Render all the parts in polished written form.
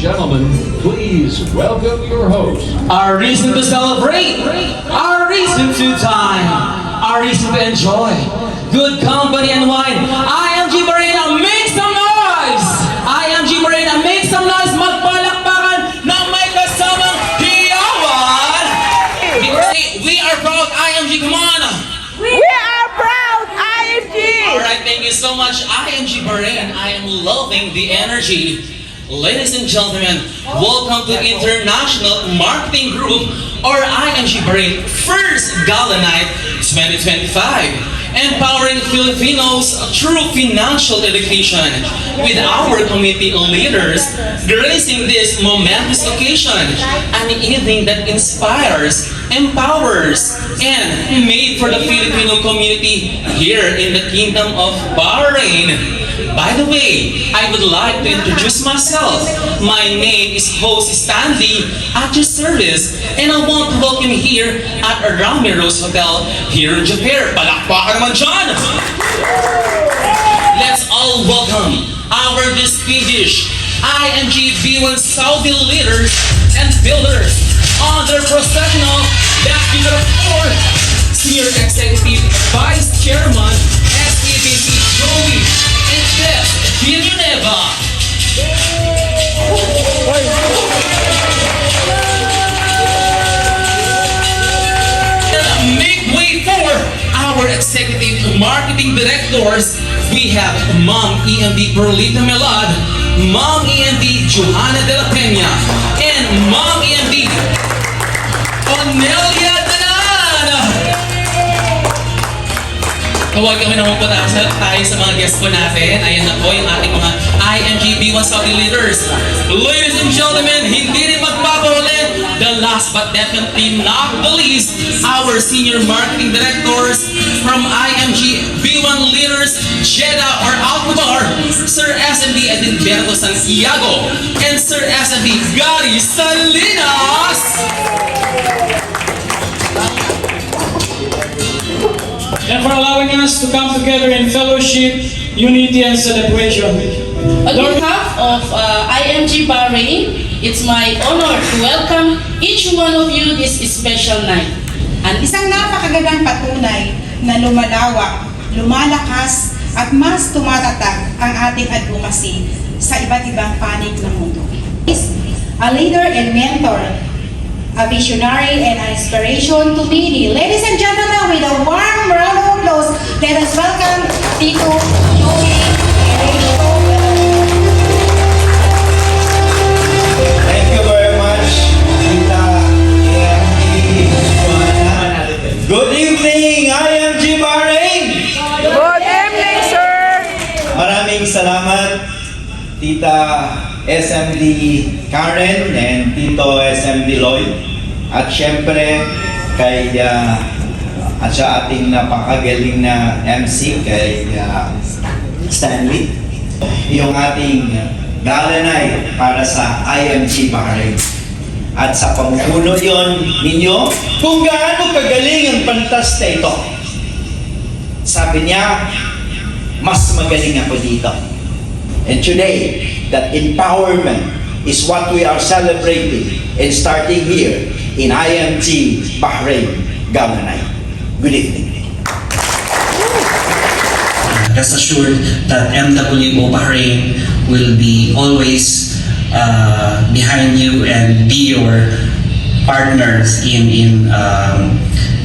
gentlemen, please welcome your host. Our reason to celebrate, our reason to dine, our reason to enjoy good company and wine. I am G. Morena, make some noise! I am G. Morena, make some noise! Magpalakpakan na may kasamang hiyawan! We are proud, I am G. Come on! We are proud, IMG! Alright, thank you so much. I am G. Morena and I am loving the energy. Ladies and gentlemen, welcome to International Marketing Group or IMG Bahrain First Gala Night 2025. Empowering Filipinos through financial education with our community leaders gracing this momentous occasion. An evening that inspires, empowers, and made for the Filipino community here in the Kingdom of Bahrain. By the way, I would like to introduce myself. My name is Host Stanley at your service, and I want to welcome you here at Ramiro's Hotel here in Japan. Palakpakan naman dyan! Let's all welcome our distinguished IMG B1 Saudi leaders and builders on their professional backing of 4 Senior Executive Vice Chairman SEBC Joey and Chef Villanueva. Make way for our executive marketing directors. We have Ma'am EMD Perlita Melad, Ma'am EMD Johanna de la Peña, and Ma'am EMD Onelia Danan. Huwag kami naman po tayo sa mga guests po natin. Ayan na po yung ating mga IMG B1 Saudi leaders. Ladies and gentlemen, hindi rin magpapaulit. The last but definitely not the least, our senior marketing directors from IMG B1 leaders, Jeddah or Alcobar, Sir SMD Edinberto Santiago, and Sir SMD Gary Salinas. And for allowing us to come together in fellowship, unity, and celebration. On behalf of IMG Bahrain, it's my honor to welcome each one of you this special night. Isang napakagandang patunay na lumalawak, lumalakas, at mas tumatatag ang ating advocacy sa iba't ibang panig ng mundo. A leader and mentor, a visionary and an inspiration to many. Ladies and gentlemen, with a warm round of applause, let us welcome Tito Joey Ernesto. Thank you very much, Tita IMG. Good evening, IMG Bahrain! Good evening, sir! Maraming salamat, Tita SMD Karen and Tito SMD Lloyd. At syempre, kay at sa ating napakagaling na MC, kay Stanley. Yung ating gala night para sa IMG Bahrain. At sa pamumuno yon ninyo, kung gaano kagaling ang pantas na ito. Sabi niya, mas magaling ako dito. And today, that empowerment is what we are celebrating and starting here in IMG Bahrain Gala Night. Good evening. Rest assured that MWO Bahrain will be always behind you and be your partners in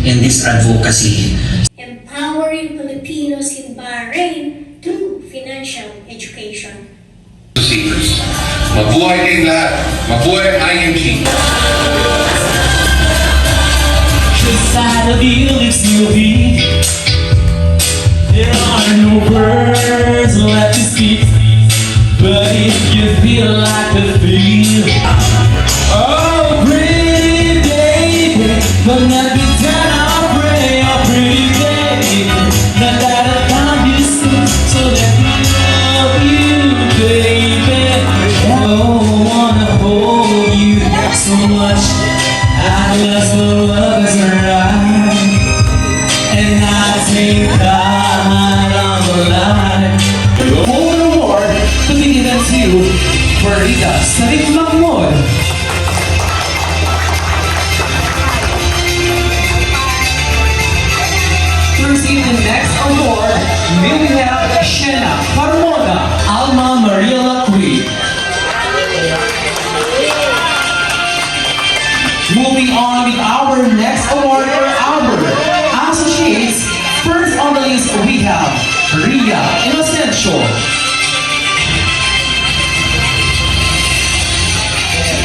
this advocacy. Empowering Filipinos in Bahrain through financial education. Mabuhay kayong lahat. Mabuhay ang IMG. Inside of you lives beauty. There are no words left to speak, but if you feel like a thief, oh pretty baby, but not be done, I'll pray, oh pretty baby, not that I found you so let me love you, baby. Oh, I wanna hold you so much. I just love is right, and I take God on the line. Farida Sarif Mahmoud. To receive the next award, may we have Shena Carmona Alma Maria Lacui. Moving on with our next award for our associates, first on the list we have Ria Inocencio.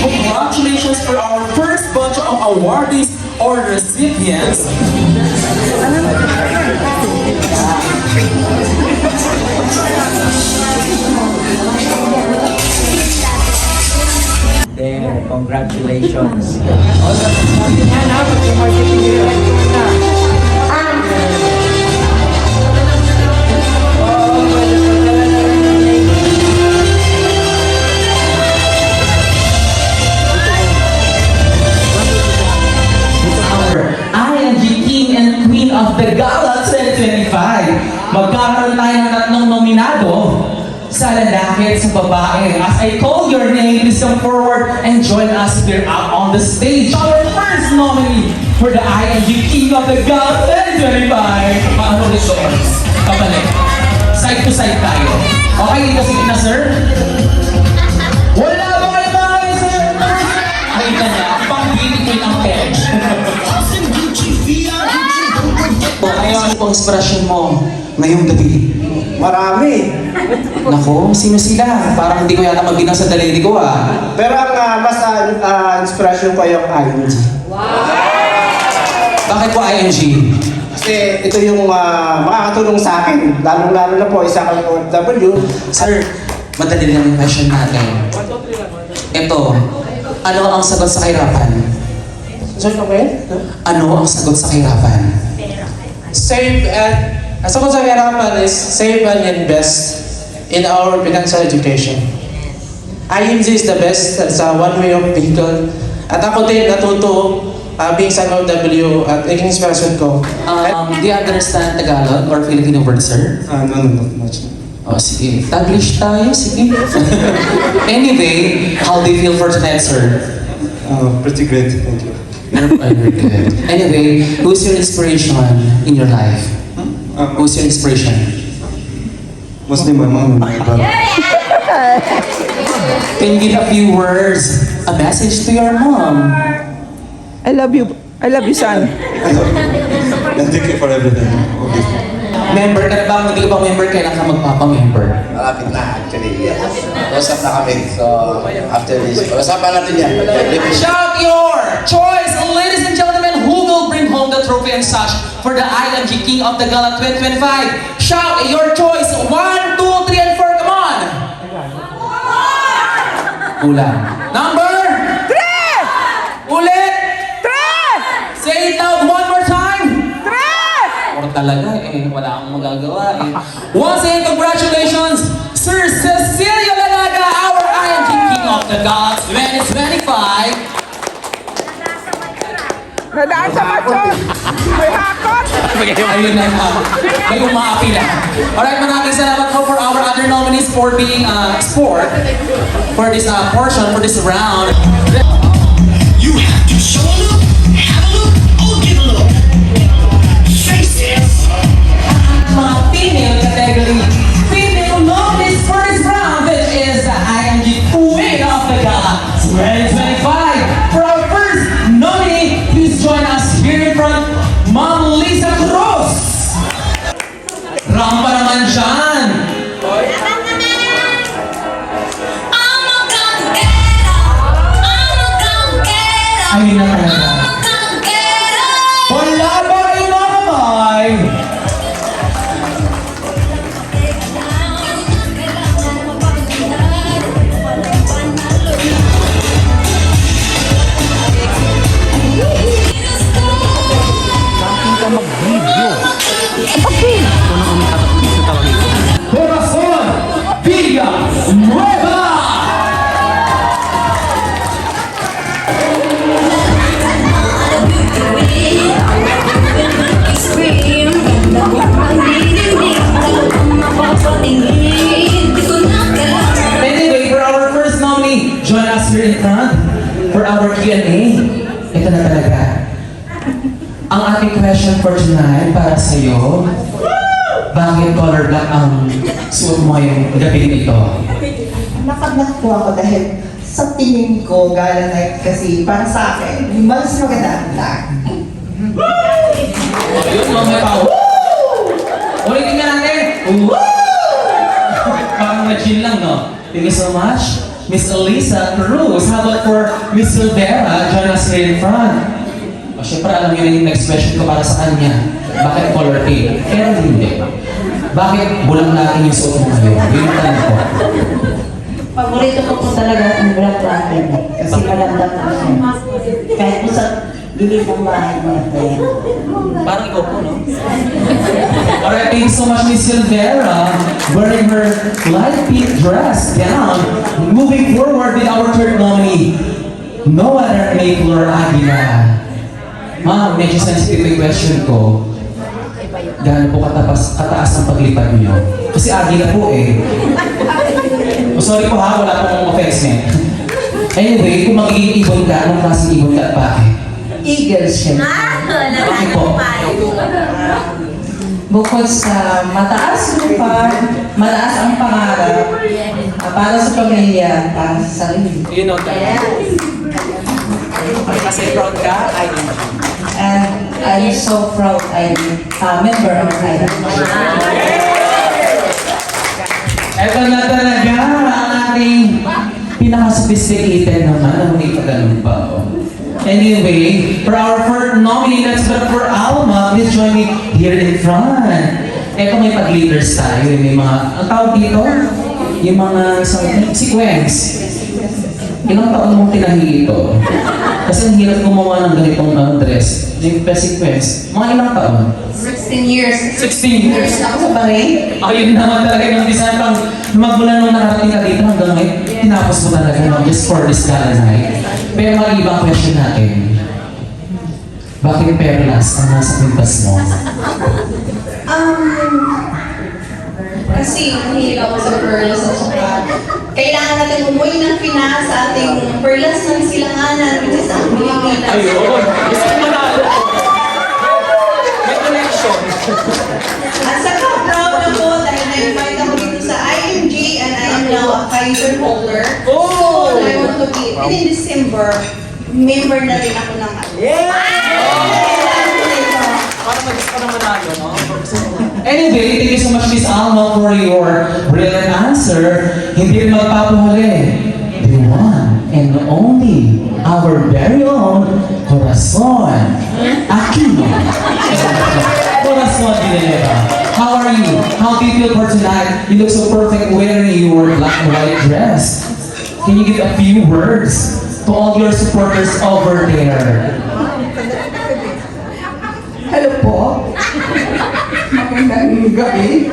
Congratulations for our first bunch of awardees or recipients. There, congratulations. IMG King and Queen of the Gala 2025. Magkakaroon tayo ng tatlong nominado sa lalaki at sa babae. As I call your name, please come forward and join us here out on the stage. Our first nominee for the IMG King of the Gala 2025. Paano dito? Kabalik. Side to side tayo. Okay, dito sige na, sir. Wala ba kayo tayo, sir? Ay, na niya. Pang-beautiful ang page. Ngayon, ano pong inspirasyon mo ngayong gabi? Marami. Nako, sino sila? Parang hindi ko yata magbilang sa daliri ko ah. Pero ang mas inspiration ko yung IMG. Bakit po IMG? Kasi ito yung makakatulong sa akin. Lalong-lalo na po isa kang OFW. Sir, madali lang yung question natin. Ito, ano ang sagot sa kahirapan? Sorry, okay? Ano ang sagot sa kahirapan? Save ang sagot sa hirapan is save and invest in our financial education. IMG is the best sa one way of vehicle. At ako din natuto being sa OFW at naging inspiration ko. Do you understand Tagalog or Filipino word, sir? No, not much. Oh, sige. Taglish tayo, sige. Anyway, how do you feel for tonight, sir? Pretty great, thank you. Very good. Anyway, who's your inspiration in your life? Who's your inspiration? Mostly my mom and my brother. Can you give a few words, a message to your mom? I love you. I love you, son. And thank you for everything. Okay. Member ka na ba? Hindi ka ba member? Kailan ka magpapa-member? Malapit na actually. Usap na kami. So, after this, usapan natin yan. Shout your choice, ladies and gentlemen, who will bring home the trophy and such for the IMG King of the Gala 2025? Shout your choice. 1, 2, 3, and 4. Come on! Kulang. Number? 3! Ulit! 3! Say it loud one more time. 3! Or talaga eh, wala akong magagawa eh. Once again, congratulations, Sir Cecilio Lalaga, our IMG King of the Gala 2025. Nadaan sa macho. May hakot. Ayun na nga. May umaapi na. Alright, maraming salamat po for our other nominees for being sport for this portion, for this round. You have to show a look, have a look, or give a look. Faces. Mga female category. Female nominees for this round, which is the IMG Queen of the Gala 2025. For our first nominee, please join us here in front, Ma'am Lisa Cruz. Rampa naman dyan. Ayun na talaga. ito na talaga. Ang ating question for tonight para sa'yo, bakit color black ang suot mo ngayong gabi ito? Nakablock po ako dahil sa tingin ko, gala night kasi para sa akin, mas maganda ang black. Yun, mga tao. Ulitin nga natin. Parang na-chill lang, no? Thank you so much, Miss Elisa Cruz. How about for Miss Silvera? Join us here in front. O, syempre, alam niyo na yung next question ko para sa kanya. Bakit color pink? Pero hindi. Bakit bulang natin yung suot mo ngayon? Yun yung tanong ko. Paborito ko po talaga ang black natin kasi maganda po siya. Kahit po sa gilid ng bahay natin. Parang ikaw po, no? Alright, thank you so much, Miss Silvera, wearing her light pink dress. Gown. Moving forward with our third nominee, no other Mayflower Aguila. Ma'am, medyo sensitive yung question ko. Gano'n po kataas ang paglipad niyo? Kasi Aguila po eh. Oh, sorry po ha, wala po akong offense eh. Anyway, kung magiging ibon ka, anong klaseng ibon ka at bakit? Eagle siya. Bakit po? Bukod sa mataas lupad, mataas ang pangarap, para sa pamilya, para sa sarili. You know that? Kasi proud ka, And I'm so proud I'm a member of IMG. Ito na talaga ang ating pinaka-sophisticated naman. Ang may pagano'n pa. Oh. Anyway, for our first nominee, let's look for Alma. Please join me here in front. Ito may pag-leaders tayo. May mga, ang tawag dito? Yung mga sequence. Ilang taon mong tinahi ito? Kasi ang hirap gumawa ng ganitong dress. Yung sequence. Mga ilang taon? 16 years. 16 years. Ako sa Bahrain. Ayun naman talaga yung design pang magmula nung nakarating ka dito hanggang ngayon, tinapos mo talaga no, just for this gala night. Pero mga ibang question natin. Bakit perlas ang nasa pintas mo? Kasi mahilig ako sa pearls at saka kailangan natin umuwi ng Pinas sa ating pearls ng silanganan, which is ang Pilipinas. Ayun! Gusto ko manalo! May connection! At saka proud na po dahil na-invite ako dito sa IMG and I am now a Kaiser holder. Oh! So, I want to be, within December, member na rin ako ng Para mag-gusto ka na manalo, no? Anyway, thank you so much, Miss Alma, for your brilliant answer. Hindi rin magpapuhuli. The one and only, our very own, Corazon Aquino. Corazon Villanueva. How are you? How do you feel for tonight? You look so perfect wearing your black and white dress. Can you give a few words to all your supporters over there? Hello po. Magandang gabi.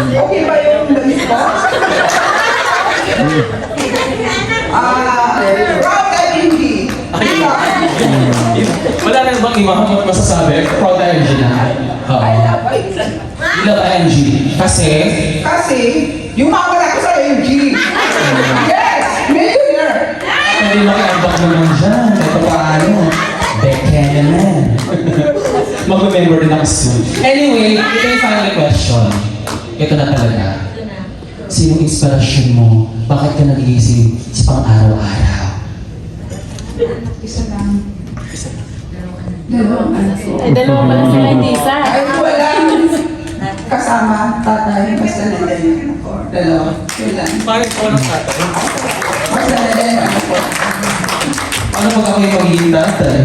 Okay ba yung damit ko? Proud IMG. Wala na bang ibang masasabi? Proud IMG na. I love IMG. Kasi? Kasi, yung mga wala ko sa IMG. Yes! Millionaire! Hindi makiambak naman dyan. Ito paano? Beke naman. Mag-remember din ako soon. Anyway, ito yung final question. Ito na talaga. Sinong inspirasyon mo? Bakit ka nagigising sa pang-araw-araw? Isa lang. Dalawang anak ko. Ay, dalawa pala sila, hindi isa. Ay, wala. Kasama, tatay, basta nalayan ako. Dalawa. Kailan? Bakit ko ng tatay? Basta nalayan ako. Ano pag ako yung magiging tatay?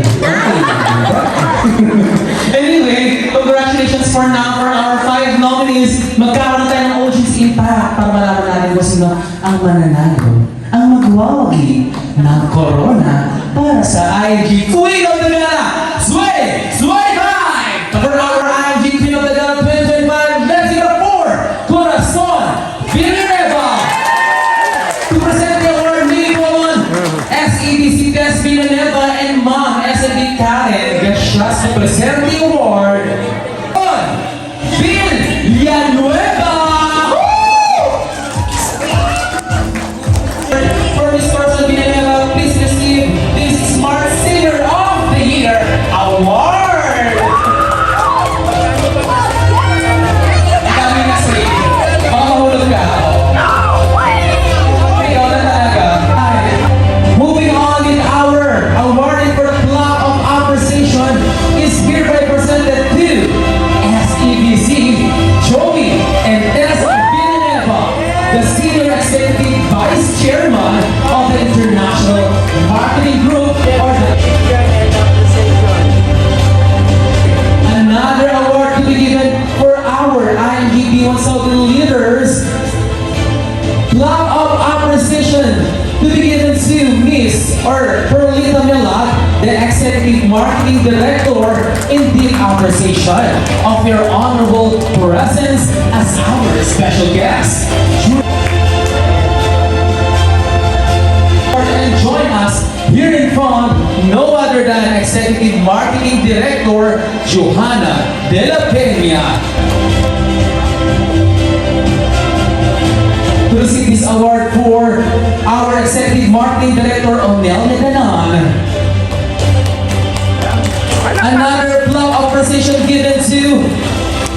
Anyway, congratulations for now for our 5 nominees. Magkaroon tayo ng audience impact para malaman natin kung sino ang mananalo, ang magwawagi ng corona para sa IMG Queen of the Gala, Sway! Sway time! For our IMG Queen of the Gala 2025, let's give it for Corazon Villanueva! To present the award, Lady Woman, SEDC Tess Villanueva and Mom SMB Karen Gracias to present the award on Villanueva! For Miss Corazon Villanueva, please receive this B1 leaders, block of appreciation to be given to Miss or Perlita Melat, the Executive Marketing Director, in deep appreciation of your honorable presence as our special guest. And join us here in front, no other than Executive Marketing Director, Johanna De La Peña. To receive this award for our Executive Marketing Director, Onel Medanan. Another plug of precision given to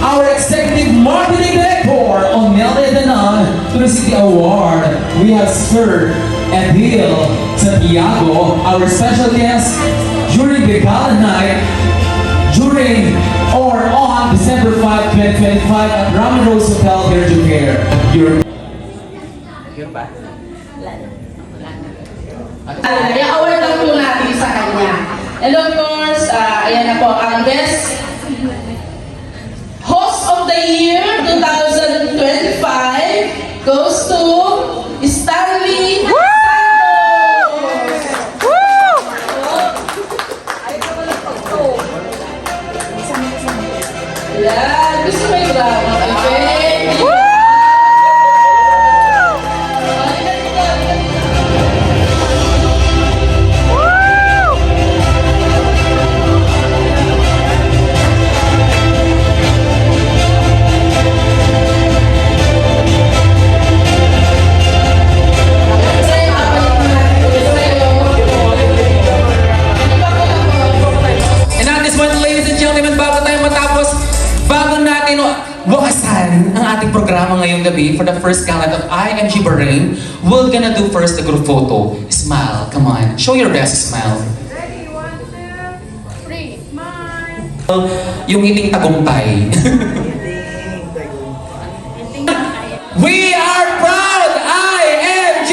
our Executive Marketing Director, Onel Medanan. To receive the award, we have Sir Edil Santiago, our special guest during the gala night, during or on December 5, 2025 at Ramen Rose Hotel here in Japan. Yung award lang po natin sa kanya. And of course, ayan na po, ang best host of the year 2025 goes to Stanley Santos. Yan, gusto mo yung drama, okay? Wakasan ang ating programa ngayong gabi for the first gala of IMG Bahrain. We're gonna do first the group photo. Smile, come on. Show your best smile. Ready, 1, 2, 3, smile. Yung ngiting tagumpay. We are proud IMG!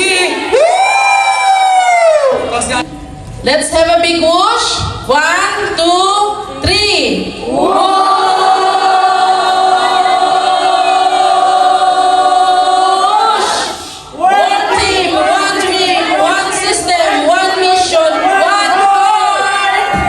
Let's have a big whoosh. 1, 2, 3. Whoosh! One team, one dream, one system, one mission, one heart.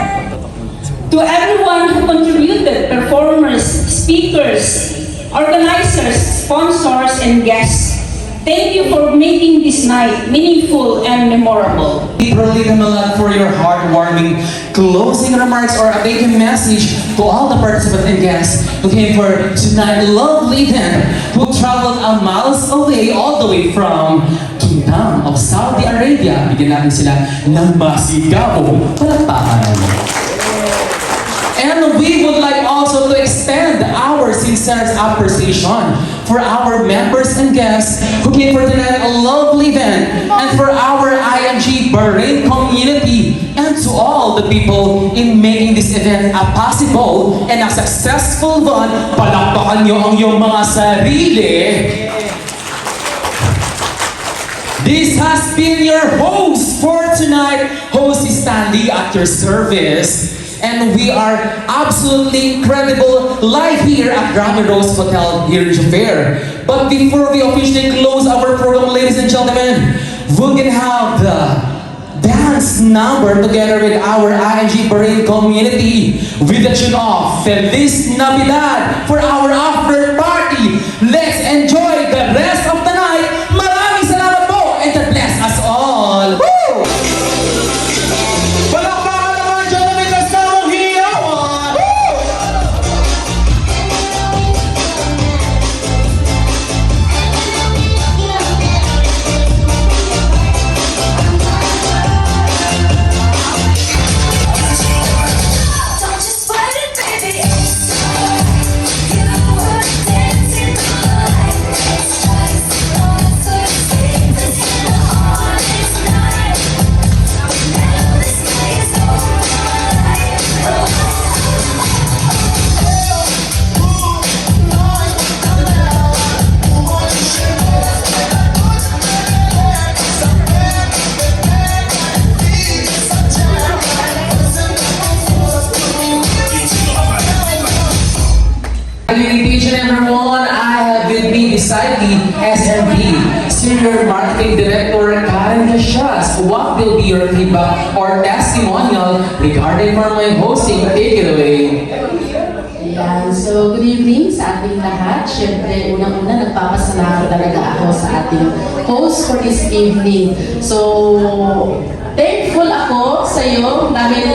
To everyone who contributed, performers, speakers, organizers, sponsors, and guests, thank you for making this night meaningful and memorable. Perlita Melat, for your heartwarming closing remarks or a thank you message to all the participants and guests who came for tonight's lovely event, who traveled miles away, all the way from Kingdom of Saudi Arabia. Bigyan natin sila ng masigabong palakpakan. And we would like also to extend our sincere appreciation for our members and guests who came for tonight's lovely event, and for our IMG Bahrain community, and to all the people in making this event a possible and a successful one. Palakpakan nyo ang iyong mga sarili. This has been your host for tonight, host Stanley at your service. And we are absolutely incredible live here at Ramen Rose Hotel here in Japan. But before we officially close our program, ladies and gentlemen, we're gonna have the dance number together with our IMG Bahrain community with the tune of Feliz Navidad for our after party. Let's enjoy the rest of the night. Maraming salamat po, and God bless us all. Woo! Don't just fight it, baby. You would SMB Senior Marketing Director Karen Gasias. What will be your feedback or testimonial regarding for my hosting? Take it away. Ayan, so good evening sa ating lahat. Siyempre, unang-una nagpapasalamat talaga ako sa ating host for this evening. So, thankful ako sa iyo dahil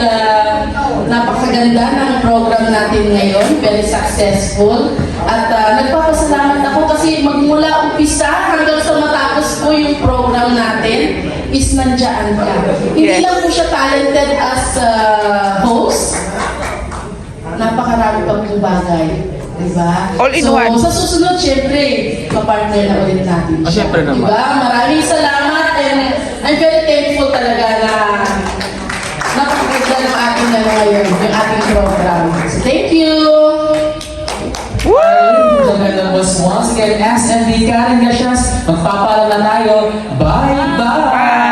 napakaganda ng program natin ngayon, very successful. At nagpapasalamat ako kasi magmula umpisa hanggang sa matapos po yung program natin is nandiyan ka. Hindi lang po siya talented as host, napakarami pang bagay. Diba? All in so, one. sa susunod, syempre, kapartner na ulit natin siya. Syempre naman. Diba? Maraming salamat and I'm very thankful talaga na napakaganda ng ating ngayon, yung ating program. So, thank you! Maganda was once again SMB Karen Gasias. Magpapaalam na tayo. Bye-bye!